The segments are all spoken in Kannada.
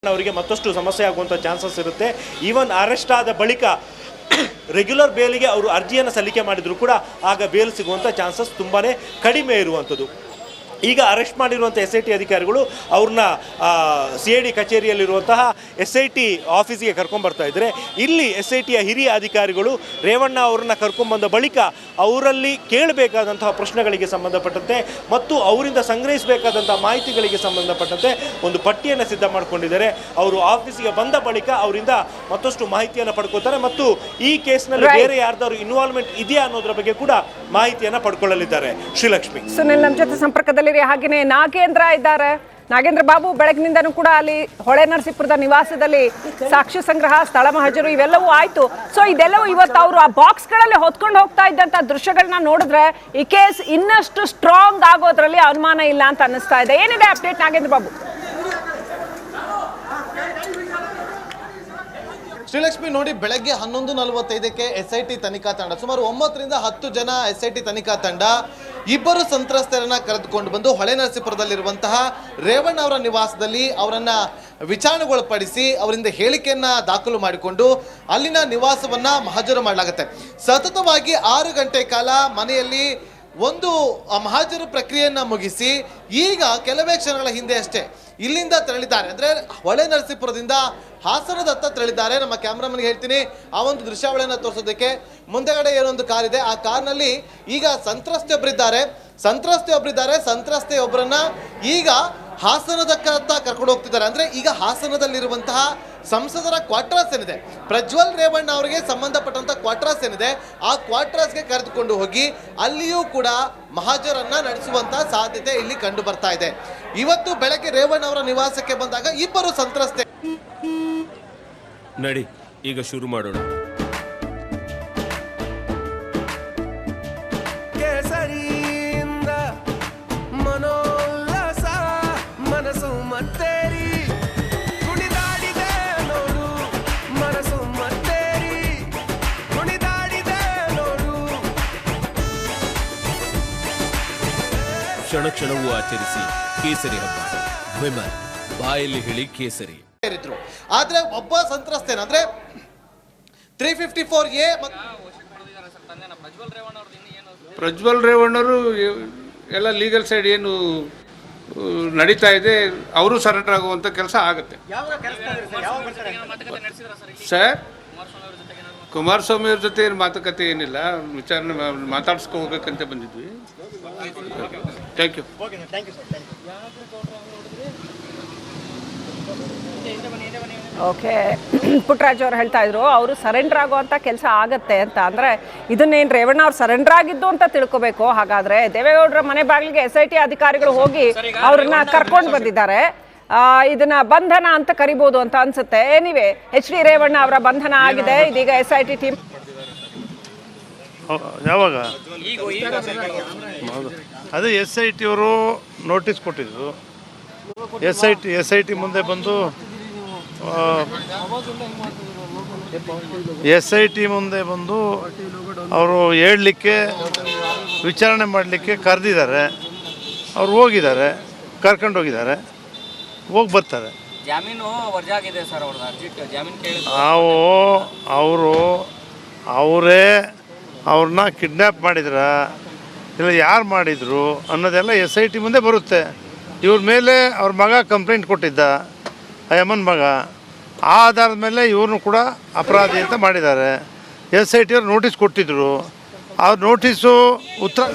ಅವರಿಗೆ ಮತ್ತಷ್ಟು ಸಮಸ್ಯೆ ಆಗುವಂಥ ಚಾನ್ಸಸ್ ಇರುತ್ತೆ. ಈವನ್ ಅರೆಸ್ಟ್ ಆದ ಬಳಿಕ ರೆಗ್ಯುಲರ್ ಬೇಲಿಗೆ ಅವರು ಅರ್ಜಿಯನ್ನು ಸಲ್ಲಿಕೆ ಮಾಡಿದರೂ ಕೂಡ ಆಗ ಬೇಲ್ ಸಿಗುವಂಥ ಚಾನ್ಸಸ್ ತುಂಬಾ ಕಡಿಮೆ ಇರುವಂಥದ್ದು. ಈಗ ಅರೆಸ್ಟ್ ಮಾಡಿರುವಂಥ SIT ಅಧಿಕಾರಿಗಳು ಅವ್ರನ್ನ CID ಕಚೇರಿಯಲ್ಲಿರುವಂತಹ SIT ಆಫೀಸಿಗೆ ಕರ್ಕೊಂಡ್ಬರ್ತಾ ಇದ್ದಾರೆ. ಇಲ್ಲಿ SITಯ ಹಿರಿಯ ಅಧಿಕಾರಿಗಳು ರೇವಣ್ಣ ಅವರನ್ನು ಕರ್ಕೊಂಡ್ಬಂದ ಬಳಿಕ ಅವರಲ್ಲಿ ಕೇಳಬೇಕಾದಂತಹ ಪ್ರಶ್ನೆಗಳಿಗೆ ಸಂಬಂಧಪಟ್ಟಂತೆ ಮತ್ತು ಅವರಿಂದ ಸಂಗ್ರಹಿಸಬೇಕಾದಂಥ ಮಾಹಿತಿಗಳಿಗೆ ಸಂಬಂಧಪಟ್ಟಂತೆ ಒಂದು ಪಟ್ಟಿಯನ್ನು ಸಿದ್ಧ ಮಾಡಿಕೊಂಡಿದ್ದಾರೆ. ಅವರು ಆಫೀಸಿಗೆ ಬಂದ ಬಳಿಕ ಅವರಿಂದ ಮತ್ತಷ್ಟು ಮಾಹಿತಿಯನ್ನು ಪಡ್ಕೋತಾರೆ ಮತ್ತು ಈ ಕೇಸ್ನಲ್ಲಿ ಬೇರೆ ಯಾರ್ದಾದ್ರು ಇನ್ವಾಲ್ವ್ಮೆಂಟ್ ಇದೆಯಾ ಅನ್ನೋದ್ರ ಬಗ್ಗೆ ಕೂಡ ಮಾಹಿತಿಯನ್ನು ಪಡ್ಕೊಳ್ಳಲಿದ್ದಾರೆ. ಶ್ರೀಲಕ್ಷ್ಮಿ, ಸುನಿಲ್ ನಮ್ಮ ಜೊತೆ ಸಂಪರ್ಕದಲ್ಲಿ. ಹಾಗೇನೆ ನಾಗೇಂದ್ರ ಇದ್ದಾರೆ. ನಾಗೇಂದ್ರ ಬಾಬು, ಬೆಳಗಿನಿಂದನೂ ಕೂಡ ಅಲ್ಲಿ ಹೊಳೆನರಸೀಪುರದ ನಿವಾಸದಲ್ಲಿ ಸಾಕ್ಷ್ಯ ಸಂಗ್ರಹ, ಸ್ಥಳ ಮಹಜರು ಇವೆಲ್ಲವೂ ಆಯ್ತು. ಸೊ ಇದೆಲ್ಲವೂ ಇವತ್ತು ಅವರು ಆ ಬಾಕ್ಸ್ಗಳಲ್ಲಿ ಹೊತ್ಕೊಂಡು ಹೋಗ್ತಾ ಇದ್ದಂತ ದೃಶ್ಯಗಳನ್ನ ನೋಡಿದ್ರೆ ಈ ಕೇಸ್ ಇನ್ನಷ್ಟು ಸ್ಟ್ರಾಂಗ್ ಆಗೋದ್ರಲ್ಲಿ ಅನುಮಾನ ಇಲ್ಲ ಅಂತ ಅನ್ನಿಸ್ತಾ ಇದೆ. ಏನಿದೆ ಅಪ್ಡೇಟ್ ನಾಗೇಂದ್ರ ಬಾಬು? ಶ್ರೀಲಕ್ಷ್ಮಿ, ನೋಡಿ, ಬೆಳಗ್ಗೆ 11:45ಕ್ಕೆ SIT ತನಿಖಾ ತಂಡ, ಸುಮಾರು 9 ರಿಂದ 10 ಜನ SIT ತನಿಖಾ ತಂಡ ಇಬ್ಬರು ಸಂತ್ರಸ್ತರನ್ನ ಕರೆದುಕೊಂಡು ಬಂದು ಹೊಳೆನರಸೀಪುರದಲ್ಲಿರುವಂತಹ ರೇವಣ್ಣ ಅವರ ನಿವಾಸದಲ್ಲಿ ಅವರನ್ನ ವಿಚಾರಣೆಗೊಳಪಡಿಸಿ ಅವರಿಂದ ಹೇಳಿಕೆಯನ್ನ ದಾಖಲು ಮಾಡಿಕೊಂಡು ಅಲ್ಲಿನ ನಿವಾಸವನ್ನ ಮಹಜರು ಮಾಡಲಾಗುತ್ತೆ. ಸತತವಾಗಿ 6 ಗಂಟೆ ಕಾಲ ಮನೆಯಲ್ಲಿ ಒಂದು ಮಹಜರು ಪ್ರಕ್ರಿಯೆಯನ್ನ ಮುಗಿಸಿ ಈಗ ಕೆಲವೇ ಕ್ಷಣಗಳ ಹಿಂದೆ ಅಷ್ಟೇ ಇಲ್ಲಿಂದ ತೆರಳಿದ್ದಾರೆ. ಅಂದರೆ ಹೊಳೆನರಸೀಪುರದಿಂದ ಹಾಸನದತ್ತ ತೆರಳಿದ್ದಾರೆ. ನಮ್ಮ ಕ್ಯಾಮ್ರಾಮನ್ಗೆ ಹೇಳ್ತೀನಿ ಆ ಒಂದು ದೃಶ್ಯಾವಳಿಯನ್ನು ತೋರಿಸೋದಕ್ಕೆ. ಮುಂದೆಗಡೆ ಏನೊಂದು ಕಾರ್ ಇದೆ, ಆ ಕಾರ್ನಲ್ಲಿ ಈಗ ಸಂತ್ರಸ್ತೆಯೊಬ್ಬರಿದ್ದಾರೆ. ಸಂತ್ರಸ್ತೆಯೊಬ್ಬರನ್ನ ಈಗ ಹಾಸನದತ್ತ ಕರ್ಕೊಂಡು ಹೋಗ್ತಿದ್ದಾರೆ. ಅಂದರೆ ಈಗ ಹಾಸನದಲ್ಲಿರುವಂತಹ ಸಂಸದರ ಕ್ವಾರ್ಟರ್ಸ್ ಏನಿದೆ, ಪ್ರಜ್ವಲ್ ರೇವಣ್ಣ ಅವರಿಗೆ ಸಂಬಂಧಪಟ್ಟಂಥ ಕ್ವಾರ್ಟರ್ಸ್ ಏನಿದೆ, ಆ ಕ್ವಾರ್ಟರ್ಸ್ಗೆ ಕರೆದುಕೊಂಡು ಹೋಗಿ ಅಲ್ಲಿಯೂ ಕೂಡ ಮಹಜರನ್ನ ನಡೆಸುವಂತ ಸಾಧ್ಯತೆ ಇಲ್ಲಿ ಕಂಡು ಬರ್ತಾ ಇದೆ. ಇವತ್ತು ಬೆಳಗ್ಗೆ ರೇವಣ್ಣ ಅವರ ನಿವಾಸಕ್ಕೆ ಬಂದಾಗ ಇಬ್ಬರು ಸಂತ್ರಸ್ತೆ ನಡಿ ಈಗ ಶುರು ಮಾಡೋಣ. ಕೇಸರಿಯಿಂದ ಮನೋಲ್ಲಾಸ ಮನಸ್ಸು ಮತ್ತೇರಿ ಕುಣಿದಾಡಿದೆ ನೋಡು, ಮನಸ್ಸು ಮತ್ತೇರಿ ಕುಣಿದಾಡಿದೆ ನೋಡು. ಕ್ಷಣ ಕ್ಷಣವೂ ಆಚರಿಸಿ ಕೇಸರಿ ಹಬ್ಬ. ವಿಮಲ್ ಬಾಯಲ್ಲಿ ಹೇಳಿ ಕೇಸರಿ. ಆದ್ರೆ ಒಬ್ಬ ಸಂತ್ರಸ್ತೇನ ಅಂದ್ರೆ 354A ಪ್ರಜ್ವಲ್ ರೇವಣ್ಣರು ಎಲ್ಲ ಲೀಗಲ್ ಸೈಡ್ ಏನು ನಡೀತಾ ಇದೆ, ಅವರು ಸರೆಂಡರ್ ಆಗುವಂಥ ಕೆಲಸ ಆಗುತ್ತೆ ಸರ್. ಕುಮಾರಸ್ವಾಮಿ ಅವ್ರ ಜೊತೆ ಏನು ಮಾತುಕತೆ ಏನಿಲ್ಲ, ವಿಚಾರಣೆ ಮಾತಾಡ್ಸ್ಕೋಬೇಕಂತ ಬಂದಿದ್ವಿ. Thank you. ಓಕೆ, ಪುಟ್ಟರಾಜ್ ಅವರು ಹೇಳ್ತಾ ಇದ್ರು ಅವರು ಸರೆಂಡರ್ ಆಗುವಂಥ ಕೆಲಸ ಆಗತ್ತೆ ಅಂತ. ಅಂದರೆ ಇದನ್ನೇನು ರೇವಣ್ಣ ಅವ್ರು ಸರೆಂಡರ್ ಆಗಿದ್ದು ಅಂತ ತಿಳ್ಕೊಬೇಕು. ಹಾಗಾದರೆ ದೇವೇಗೌಡರ ಮನೆ ಬಾಗಿಲಿಗೆ SIT ಅಧಿಕಾರಿಗಳು ಹೋಗಿ ಅವ್ರನ್ನ ಕರ್ಕೊಂಡು ಬಂದಿದ್ದಾರೆ. ಇದನ್ನ ಬಂಧನ ಅಂತ ಕರಿಬೋದು ಅಂತ ಅನ್ಸುತ್ತೆ. ಎನಿವೆ, HD ರೇವಣ್ಣ ಅವರ ಬಂಧನ ಆಗಿದೆ. ಇದೀಗ SIT ಟೀಮ್ ಯಾವಾಗ ಅದೇ SIT ಅವರು ನೋಟಿಸ್ ಕೊಟ್ಟಿದ್ರು. SIT ಮುಂದೆ ಬಂದು SIT ಮುಂದೆ ಬಂದು ಅವರು ಹೇಳಲಿಕ್ಕೆ, ವಿಚಾರಣೆ ಮಾಡಲಿಕ್ಕೆ ಕರೆದಿದ್ದಾರೆ. ಅವ್ರು ಹೋಗಿದ್ದಾರೆ, ಕರ್ಕೊಂಡು ಹೋಗಿದ್ದಾರೆ, ಹೋಗಿ ಬರ್ತಾರೆ. ಅವರೇ ಅವ್ರನ್ನ ಕಿಡ್ನ್ಯಾಪ್ ಮಾಡಿದ್ರ ಇಲ್ಲ ಯಾರು ಮಾಡಿದರು ಅನ್ನೋದೆಲ್ಲ SIT ಮುಂದೆ ಬರುತ್ತೆ. ಇವ್ರ ಮೇಲೆ ಅವ್ರ ಮಗ ಕಂಪ್ಲೇಂಟ್ ಕೊಟ್ಟಿದ್ದ, ಅಮ್ಮನ ಮಗ. ಆ ಆಧಾರದ ಮೇಲೆ ಇವ್ರನ್ನೂ ಕೂಡ ಅಪರಾಧಿ ಅಂತ ಮಾಡಿದ್ದಾರೆ. SIT ಅವ್ರು ನೋಟಿಸ್ ಕೊಟ್ಟಿದ್ದರು. ಅವ್ರ ನೋಟಿಸು ಉತ್ತರ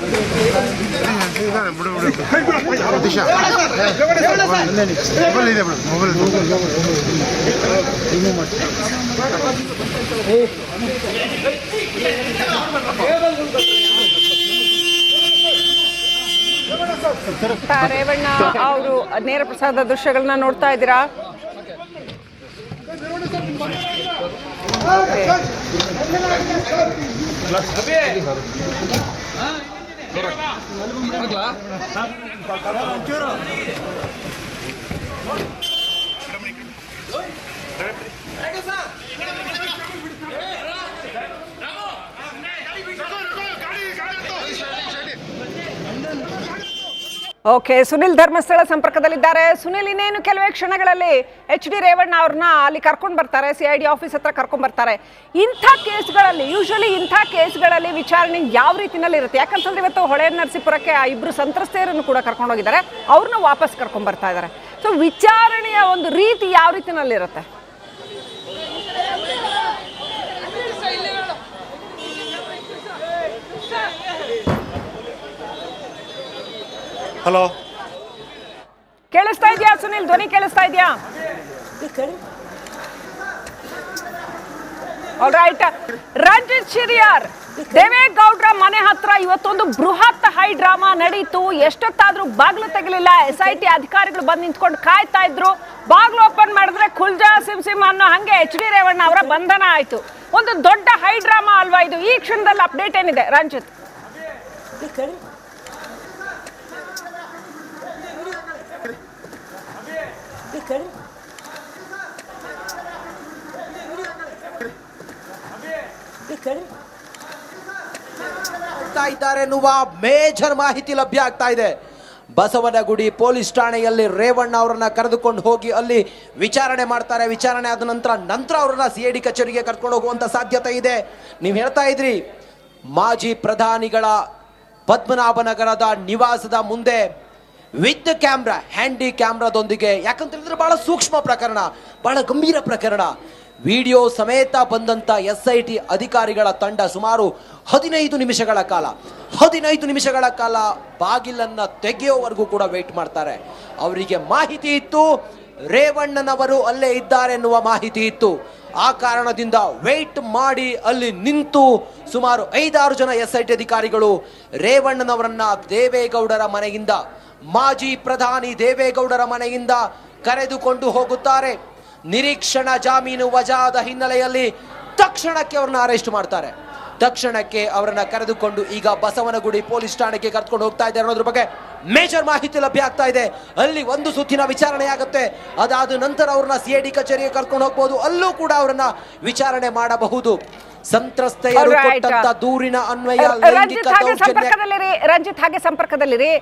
ರೇವಣ್ಣ ಅವರು ನೇರ ಪ್ರಸಾದ ದೃಶ್ಯಗಳನ್ನ ನೋಡ್ತಾ ಇದ್ದೀರಾ. ಓಕೆ, ಸುನಿಲ್ ಧರ್ಮಸ್ಥಳ ಸಂಪರ್ಕದಲ್ಲಿದ್ದಾರೆ. ಸುನಿಲ್, ಇನ್ನೇನು ಕೆಲವೇ ಕ್ಷಣಗಳಲ್ಲಿ HD ರೇವಣ್ಣ ಅವ್ರನ್ನ ಅಲ್ಲಿ ಕರ್ಕೊಂಡು ಬರ್ತಾರೆ, CID ಆಫೀಸ್ ಹತ್ರ ಕರ್ಕೊಂಡು ಬರ್ತಾರೆ. ಇಂಥ ಕೇಸ್ಗಳಲ್ಲಿ ಯೂಶಲಿ ವಿಚಾರಣೆ ಯಾವ ರೀತಿನಲ್ಲಿ ಇರುತ್ತೆ? ಯಾಕಂತಂದ್ರೆ ಇವತ್ತು ಹೊಳೆ ನರಸೀಪುರಕ್ಕೆ ಆ ಇಬ್ಬರು ಸಂತ್ರಸ್ತೆಯರನ್ನು ಕೂಡ ಕರ್ಕೊಂಡು ಹೋಗಿದ್ದಾರೆ, ಅವ್ರನ್ನ ವಾಪಸ್ ಕರ್ಕೊಂಡು ಬರ್ತಾ ಇದ್ದಾರೆ. ಸೊ ವಿಚಾರಣೆಯ ಒಂದು ರೀತಿ ಯಾವ ರೀತಿನಲ್ಲಿರುತ್ತೆ? ಹಲೋ, ಕೇಳಿಸ್ತಾ ಇದೆಯಾ ಸುನಿಲ್? ಧ್ವನಿ ಕೇಳಿಸ್ತಾ ಇದೆಯಾ? ಆಲ್ರೈಟ್, ರಂಜಿತ್ ಶಿರಿಯಾರ್, ದೇವೇಗೌಡರ ಮನೆ ಹತ್ರ ಇವತ್ತೊಂದು ಬೃಹತ್ ಹೈ ಡ್ರಾಮಾ ನಡೀತು. ಎಷ್ಟೊತ್ತಾದ್ರೂ ಬಾಗ್ಲು ತೆಗಲಿಲ್ಲ. SIT ಅಧಿಕಾರಿಗಳು ಬಂದು ನಿಂತ್ಕೊಂಡು ಕಾಯ್ತಾ ಇದ್ರು. ಬಾಗ್ಲು ಓಪನ್ ಮಾಡಿದ್ರೆ ಖುಲ್ಜಾ ಸಿಮ್ ಅನ್ನೋ ಹಂಗೆ HD ರೇವಣ್ಣ ಅವರ ಬಂಧನ ಆಯ್ತು. ಒಂದು ದೊಡ್ಡ ಹೈ ಡ್ರಾಮಾ ಅಲ್ವಾ ಇದು? ಈ ಕ್ಷಣದಲ್ಲಿ ಅಪ್ಡೇಟ್ ಏನಿದೆ ರಂಜಿತ್? ಇದ್ದಾರೆ ಎನ್ನುವ ಮೇಜರ್ ಮಾಹಿತಿ ಲಭ್ಯ ಆಗ್ತಾ ಇದೆ. ಬಸವನಗುಡಿ ಪೊಲೀಸ್ ಠಾಣೆಯಲ್ಲಿ ರೇವಣ್ಣ ಅವರನ್ನ ಕರೆದುಕೊಂಡು ಹೋಗಿ ಅಲ್ಲಿ ವಿಚಾರಣೆ ಮಾಡ್ತಾರೆ. ವಿಚಾರಣೆ ಆದ ನಂತರ ಅವರನ್ನ CID ಕಚೇರಿಗೆ ಕರ್ಕೊಂಡು ಹೋಗುವಂತ ಸಾಧ್ಯತೆ ಇದೆ. ನೀವು ಹೇಳ್ತಾ ಇದ್ರಿ, ಮಾಜಿ ಪ್ರಧಾನಿಗಳ ಪದ್ಮನಾಭನಗರದ ನಿವಾಸದ ಮುಂದೆ ವಿತ್ ಕ್ಯಾಮ್ರಾ, ಹ್ಯಾಂಡಿ ಕ್ಯಾಮ್ರಾದೊಂದಿಗೆ, ಯಾಕಂತ ಹೇಳಿದ್ರೆ ಬಹಳ ಸೂಕ್ಷ್ಮ ಪ್ರಕರಣ, ಬಹಳ ಗಂಭೀರ ಪ್ರಕರಣ. ವಿಡಿಯೋ ಸಮೇತ ಬಂದಂತ SIT ಅಧಿಕಾರಿಗಳ ತಂಡ ಸುಮಾರು 15 ನಿಮಿಷಗಳ ಕಾಲ ಬಾಗಿಲನ್ನ ತೆಗೆಯೋವರೆಗೂ ಕೂಡ ವೇಟ್ ಮಾಡ್ತಾರೆ. ಅವರಿಗೆ ಮಾಹಿತಿ ಇತ್ತು ರೇವಣ್ಣನವರು ಅಲ್ಲೇ ಇದ್ದಾರೆ ಎನ್ನುವ ಮಾಹಿತಿ ಇತ್ತು. ಆ ಕಾರಣದಿಂದ ವೇಟ್ ಮಾಡಿ ಅಲ್ಲಿ ನಿಂತು ಸುಮಾರು 5-6 ಜನ SIT ಅಧಿಕಾರಿಗಳು ರೇವಣ್ಣನವರನ್ನ ದೇವೇಗೌಡರ ಮನೆಯಿಂದ, ಮಾಜಿ ಪ್ರಧಾನಿ ದೇವೇಗೌಡರ ಮನೆಯಿಂದ ಕರೆದುಕೊಂಡು ಹೋಗುತ್ತಾರೆ. ನಿರೀಕ್ಷಣಾ ಜಾಮೀನು ವಜಾದ ಹಿನ್ನೆಲೆಯಲ್ಲಿ ತಕ್ಷಣಕ್ಕೆ ಅವರನ್ನ ಅರೆಸ್ಟ್ ಮಾಡ್ತಾರೆ. ತಕ್ಷಣಕ್ಕೆ ಅವರನ್ನ ಕರೆದುಕೊಂಡು ಈಗ ಬಸವನಗುಡಿ ಪೊಲೀಸ್ ಠಾಣೆಗೆ ಕರೆದುಕೊಂಡು ಹೋಗ್ತಾ ಇದ್ದಾರೆ ಅನ್ನೋದ್ರ ಬಗ್ಗೆ ಮೇಜರ್ ಮಾಹಿತಿ ಲಭ್ಯ ಆಗ್ತಾ ಇದೆ. ಅಲ್ಲಿ ಒಂದು ಸುತ್ತಿನ ವಿಚಾರಣೆ ಆಗುತ್ತೆ. ಅದಾದ ನಂತರ ಅವ್ರನ್ನ CID ಕಚೇರಿಗೆ ಕರ್ಕೊಂಡು ಹೋಗ್ಬೋದು. ಅಲ್ಲೂ ಕೂಡ ಅವರನ್ನ ವಿಚಾರಣೆ ಮಾಡಬಹುದು. ಸಂತ್ರಸ್ತೆಯರು ಕೊಟ್ಟಂತ ದೂರಿನ ಅನ್ವಯ ರಂಜಿತ್ ಹಾಗೆ ಸಂಪರ್ಕದಲ್ಲಿರಿ.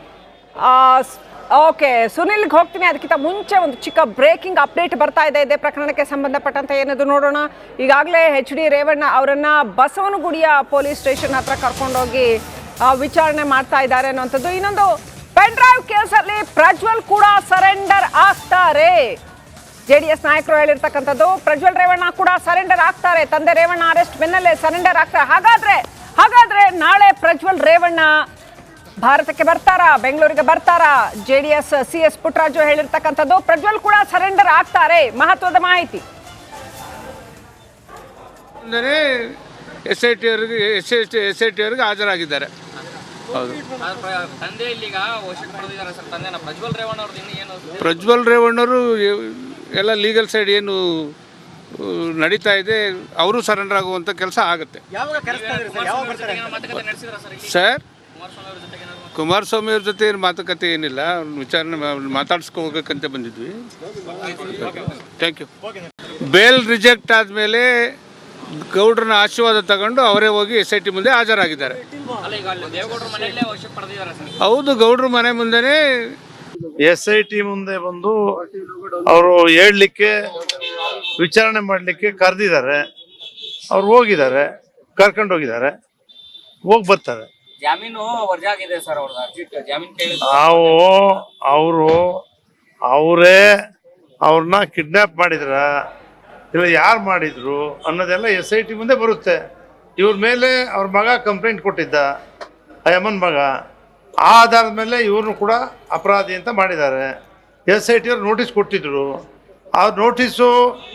ಓಕೆ, ಸುನಿಲ್ಗೆ ಹೋಗ್ತೀನಿ. ಅದಕ್ಕಿಂತ ಮುಂಚೆ ಒಂದು ಚಿಕ್ಕ ಬ್ರೇಕಿಂಗ್ ಅಪ್ಡೇಟ್ ಬರ್ತಾ ಇದೆ ಇದೇ ಪ್ರಕರಣಕ್ಕೆ ಸಂಬಂಧಪಟ್ಟಂತೆ. ಏನದು ನೋಡೋಣ. ಈಗಾಗಲೇ HD ರೇವಣ್ಣ ಅವರನ್ನ ಬಸವನಗುಡಿಯ ಪೊಲೀಸ್ ಸ್ಟೇಷನ್ ಹತ್ರ ಕರ್ಕೊಂಡೋಗಿ ವಿಚಾರಣೆ ಮಾಡ್ತಾ ಇದ್ದಾರೆ ಅನ್ನುವಂಥದ್ದು. ಇನ್ನೊಂದು, ಪೆನ್ ಡ್ರೈವ್ ಕೇಸಲ್ಲಿ ಪ್ರಜ್ವಲ್ ಕೂಡ ಸರೆಂಡರ್ ಆಗ್ತಾರೆ. JDS ನಾಯಕರು ಹೇಳಿರ್ತಕ್ಕಂಥದ್ದು. ಪ್ರಜ್ವಲ್ ರೇವಣ್ಣ ಕೂಡ ಸರೆಂಡರ್ ಆಗ್ತಾರೆ. ತಂದೆ ರೇವಣ್ಣ ಅರೆಸ್ಟ್ ಬೆನ್ನಲ್ಲೇ ಸರೆಂಡರ್ ಆಗ್ತಾರೆ. ಹಾಗಾದ್ರೆ ನಾಳೆ ಪ್ರಜ್ವಲ್ ರೇವಣ್ಣ ಭಾರತಕ್ಕೆ ಬರ್ತಾರಾ, ಬೆಂಗಳೂರಿಗೆ ಬರ್ತಾರಾ? JDS CS Puttaraju ಹೇಳಿರ್ತಕ್ಕಂಥದ್ದು. ಪ್ರಜ್ವಲ್ ಕೂಡ ಸರೆಂಡರ್ ಆಗ್ತಾರೆ. ಮಹತ್ವದ ಮಾಹಿತಿ. ಅಂದರೆ SIT ಅವರಿಗೆ ಹಾಜರಾಗಿದ್ದಾರೆ. ಪ್ರಜ್ವಲ್ ರೇವಣ್ಣರು ಎಲ್ಲ ಲೀಗಲ್ ಸೈಡ್ ಏನು ನಡೀತಾ ಇದೆ, ಅವರು ಸರೆಂಡರ್ ಆಗುವಂಥ ಕೆಲಸ ಆಗುತ್ತೆ ಸರ್. ಕುಮಾರಸ್ವಾಮಿ ಅವ್ರ ಜೊತೆ ಮಾತುಕತೆ ಏನಿಲ್ಲ, ವಿಚಾರಣೆ ಮಾತಾಡ್ಸ್ಕೋಬೇಕಂತ ಬಂದಿದ್ವಿ. Thank you. ಬೇಲ್ ರಿಜೆಕ್ಟ್ ಆದಮೇಲೆ ಗೌಡ್ರನ್ನ ಆಶೀರ್ವಾದ ತಗೊಂಡು ಅವರೇ ಹೋಗಿ SIT ಮುಂದೆ ಹಾಜರಾಗಿದ್ದಾರೆ. ಹೌದು, ಗೌಡ್ರ ಮನೆ ಮುಂದೆನೇ SIT ಮುಂದೆ ಬಂದು ಅವರು ಹೇಳಲಿಕ್ಕೆ, ವಿಚಾರಣೆ ಮಾಡಲಿಕ್ಕೆ ಕರೆದಿದ್ದಾರೆ. ಅವ್ರು ಹೋಗಿದ್ದಾರೆ, ಕರ್ಕೊಂಡು ಹೋಗಿದ್ದಾರೆ, ಹೋಗಿ ಬರ್ತಾರೆ. ಅವರೇ ಅವ್ರನ್ನ ಕಿಡ್ನಾಪ್ ಮಾಡಿದ್ರ ಇಲ್ಲ ಯಾರು ಮಾಡಿದ್ರು ಅನ್ನೋದೆಲ್ಲ SIT ಮುಂದೆ ಬರುತ್ತೆ. ಇವ್ರ ಮೇಲೆ ಅವ್ರ ಮಗ ಕಂಪ್ಲೇಂಟ್ ಕೊಟ್ಟಿದ್ದ, ಅಮ್ಮನ ಮಗ. ಆ ಆಧಾರದ ಮೇಲೆ ಇವ್ರನ್ನು ಕೂಡ ಅಪರಾಧಿ ಅಂತ ಮಾಡಿದ್ದಾರೆ. SIT ಅವ್ರು ನೋಟಿಸ್ ಕೊಟ್ಟಿದ್ರು. ಆ ನೋಟಿಸು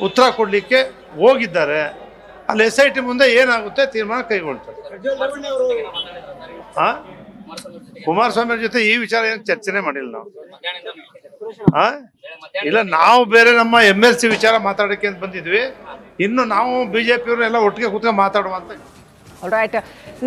ಉತ್ತರ ಕೊಡಲಿಕ್ಕೆ ಹೋಗಿದ್ದಾರೆ. ಅಲ್ಲಿ SIT ಮುಂದೆ ಏನಾಗುತ್ತೆ ತೀರ್ಮಾನ ಕೈಗೊಳ್ತಾರೆ. ಕುಮಾರಸ್ವಾಮಿ ಅವ್ರ ಜೊತೆ ಈ ವಿಚಾರ ಏನು ಚರ್ಚೆನೆ ಮಾಡಿಲ್ಲ ನಾವು. ಇಲ್ಲ, ನಾವು ಬೇರೆ ನಮ್ಮ MLC ವಿಚಾರ ಮಾತಾಡೋಕ್ಕೆ ಅಂತ ಬಂದಿದ್ವಿ. ಇನ್ನು ನಾವು BJP ಅವ್ರನ್ನೆಲ್ಲ ಒಟ್ಟಿಗೆ ಕೂತ್ಕೊಂಡು ಮಾತಾಡುವ ಅಂತ. ರೈಟ್,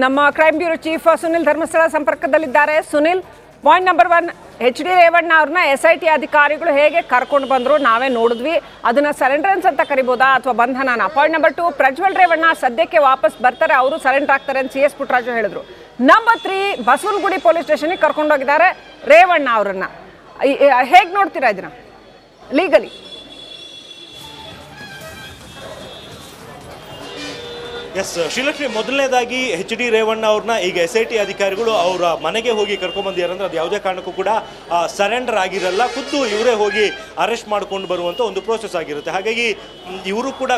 ನಮ್ಮ crime bureau chief Sunil Dharmasthala ಸಂಪರ್ಕದಲ್ಲಿದ್ದಾರೆ. Sunil, point number 1, HD Revanna ಅವ್ರನ್ನ SIT ಅಧಿಕಾರಿಗಳು ಹೇಗೆ ಕರ್ಕೊಂಡು ಬಂದ್ರು ನಾವೇ ನೋಡಿದ್ವಿ. ಅದನ್ನ ಸರೆಂಡ್ರೆನ್ಸ್ ಅಂತ ಕರಿಬೋದಾ ಅಥವಾ ಬಂಧನನ? ಪಾಯಿಂಟ್ ನಂಬರ್ 2, ಪ್ರಜ್ವಲ್ ರೇವಣ್ಣ ಸದ್ಯಕ್ಕೆ ವಾಪಸ್ ಬರ್ತಾರೆ, ಅವರು ಸರೆಂಡರ್ ಆಗ್ತಾರೆ ಅಂತ CS ಪುಟ್ಟರಾಜು ಹೇಳಿದ್ರು. ನಂಬರ್ 3 ಬಸವನಗುಡಿ ಪೊಲೀಸ್ ಸ್ಟೇಷನ್ಗೆ ಕರ್ಕೊಂಡೋಗಿದ್ದಾರೆ ರೇವಣ್ಣ ಅವರನ್ನ. ಹೇಗೆ ನೋಡ್ತೀರಾ ಇದನ್ನ ಲೀಗಲಿ? ಎಸ್ ಶ್ರೀಲಕ್ಷ್ಮಿ, ಮೊದಲನೇದಾಗಿ HD ರೇವಣ್ಣ ಅವ್ರನ್ನ ಈಗ SIT ಅಧಿಕಾರಿಗಳು ಅವರ ಮನೆಗೆ ಹೋಗಿ ಕರ್ಕೊಂಡ್ಬಂದಿದ್ದಾರೆ ಅಂದರೆ ಅದು ಯಾವುದೇ ಕಾರಣಕ್ಕೂ ಕೂಡ ಸರೆಂಡರ್ ಆಗಿರಲ್ಲ, ಖುದ್ದು ಇವರೇ ಹೋಗಿ ಅರೆಸ್ಟ್ ಮಾಡ್ಕೊಂಡು ಬರುವಂಥ ಒಂದು ಪ್ರೋಸೆಸ್ ಆಗಿರುತ್ತೆ. ಹಾಗಾಗಿ ಇವರು ಕೂಡ